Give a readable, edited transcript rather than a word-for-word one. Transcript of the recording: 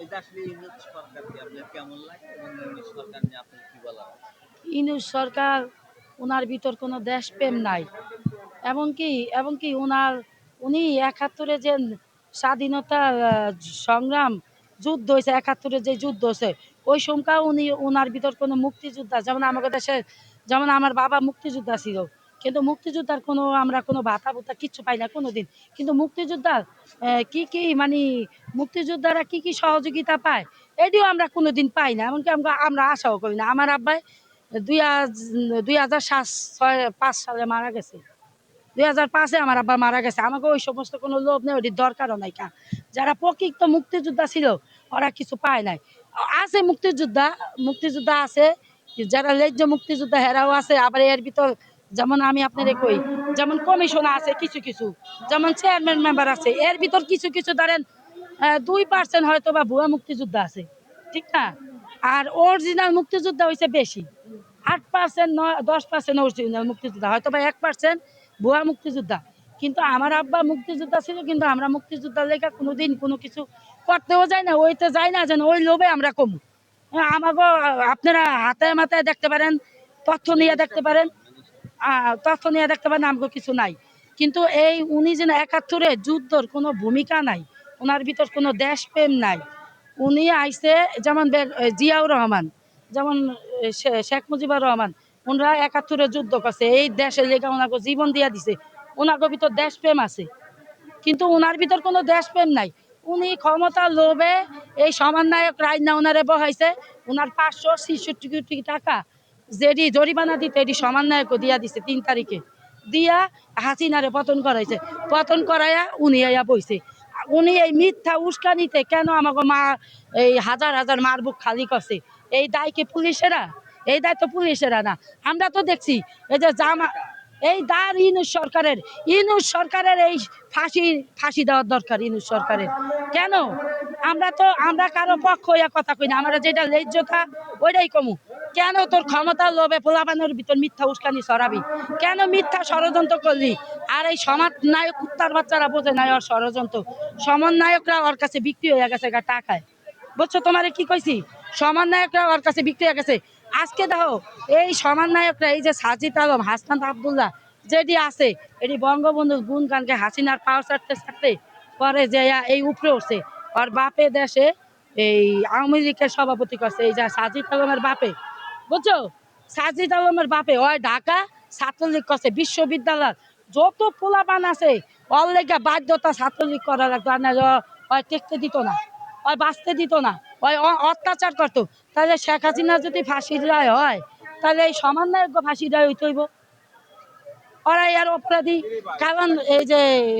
এটা আসলে ইউনূস সরকারকে আপনার কেমন লাগে এবং ইউনূস সরকার নিয়ে আপনার কি বলার আছে? ইউনূস সরকার, ওনার ভিতর কোনো দেশপ্রেম নাই। এমনকি এমনকি উনি ৭১-এ যে স্বাধীনতা সংগ্রাম যুদ্ধ হইছে, ৭১-এ যে যুদ্ধ হইছে, ওই সময়কাও উনার ভিতর কোনো মুক্তিযোদ্ধা, যেমন আমাদের দেশে যেমন আমার বাবা মুক্তিযোদ্ধা ছিল, কিন্তু মুক্তিযোদ্ধার আমরা কোনো ভাতা-ভুতা কিচ্ছু পাই না কোনোদিন। কিন্তু মুক্তিযোদ্ধার কি মানে মুক্তিযোদ্ধারা কি সহযোগিতা পায়, এটিও আমরা কোনোদিন পাই না। এমনকি আমরা আশাও করি না। আমার আব্বাই ২০০৫ সালে মারা গেছে। ২০০৫-এ আমার আব্বা মারা গেছে। আমাকে ওই সমস্ত কোনো লোভ নেই, ওটির দরকারও নাই। যারা প্রকৃত মুক্তিযোদ্ধা ছিল, ওরা কিছু পায় নাই। আছে মুক্তিযোদ্ধা আছে, যারা ন্যায্য মুক্তিযোদ্ধা হেরাও আছে। আবার এর ভিতর যেমন আমি আপনারে কই, যেমন কমিশন আছে কিছু কিছু, যেমন চেয়ারম্যান মেম্বার আছে, এর ভিতর কিছু কিছু ধরেন 2% হয়তো বা ভুয়া মুক্তিযোদ্ধা আছে, ঠিক না? আর অরিজিনাল মুক্তিযোদ্ধা হইছে বেশি, 8% 10% অরিজিনাল মুক্তিযোদ্ধা, হয়তো বা 1% ভুয়া মুক্তিযোদ্ধা। কিন্তু আমার আব্বা মুক্তিযোদ্ধা ছিল, কিন্তু আমরা মুক্তিযোদ্ধার লেখা কোনোদিন কোনো কিছু করতেও যাই না, ওইতে যাই না, যেন ওই লোভে আমরা কমু। আমাকে আপনারা হাতে মাথায় দেখতে পারেন, তথ্য নিয়ে দেখতে পারেন, আমাকে কিছু নাই। কিন্তু উনি যেন ৭১-এ যুদ্ধর কোনো ভূমিকা নাই, ওনার ভিতর কোনো দেশপ্রেম নাই। উনি আইসে যেমন জিয়াউর রহমান, যেমন শেখ মুজিবুর রহমান, ওনারা ৭১-এ যুদ্ধ করছে, এই দেশের লেগে ওনাকে জীবন দিয়া দিছে, ওনাকে ভিতর দেশপ্রেম আছে। কিন্তু ওনার ভিতর কোনো দেশপ্রেম নাই। উনি ক্ষমতার লোভে এই সমন্বয়ক রায়না ওনারে বহাইছে। ওনার ৫৬৬ কোটি টাকা যেটি জরিমানা দিতে, এটি সমন্বয়ক দিয়া দিছে ৩ তারিখে, দিয়া হাসিনারে পতন করাইছে। পতন করাইয়া উনি আইয়া বইছে। উনি এই মিথ্যা উস্কানিতে কেন আমাকে এই হাজার হাজার মার বুক খালি করছে, এই দায় কি পুলিশেরা? এই দায় তো পুলিশেরা না। আমরা তো দেখছি এই যে এই দার ইউনূস সরকারের এই ফাঁসি দেওয়ার দরকার ইউনূস সরকারের। কেন? আমরা কারো পক্ষ হইয়া কথা কই না, আমরা যেটা ন্যায্যতা ওইটাই কমু। কেন তোর ক্ষমতার লোভে পোলাপানের ভিতর মিথ্যা উস্কানি ছড়াবি? কেন মিথ্যা ষড়যন্ত্র করলি? আর এই সমন্বয়ক কুত্তার বাচ্চারা বোঝে না ওর ষড়যন্ত্র। সমন্বয়করা ওর কাছে বিক্রি হয়ে গেছে টাকায়। বুঝছো তোমারে কি কইছি? সমন্বয়করা ওর কাছে বিক্রি হয়ে গেছে। আজকে দেখো এই সমন্বয়করা, এই যে সাজিদ আলম, হাসনাত আবদুল্লাহ যেটি আছে, এটি বঙ্গবন্ধুর গুণগানকে হাসিনার পাও ছাড়তে ছাড়তে পরে যে এই উপরে উঠছে। আর বাপে দেশে এই আওয়ামী লীগের সভাপতি করছে, এই যে সাজিদ আলমের বাপে, বুঝছো? সাজিদ আলমের বাপে ওই ঢাকা ছাত্রলীগ করছে, বিশ্ববিদ্যালয় যত পোলাপান আছে ওর লেগে বাধ্যতা ছাত্রলীগ করা লাগতো, আর না ওই টেকতে দিত না, ওই বাঁচতে দিত না, ওই অত্যাচার করতো। তাহলে শেখ হাসিনা যদি ফাঁসি রায় হয়, তাহলে এই সমন্বয়ক ফাঁসি রায় হইতে হইব। ওরাই আর অপরাধী। কারণ এই যে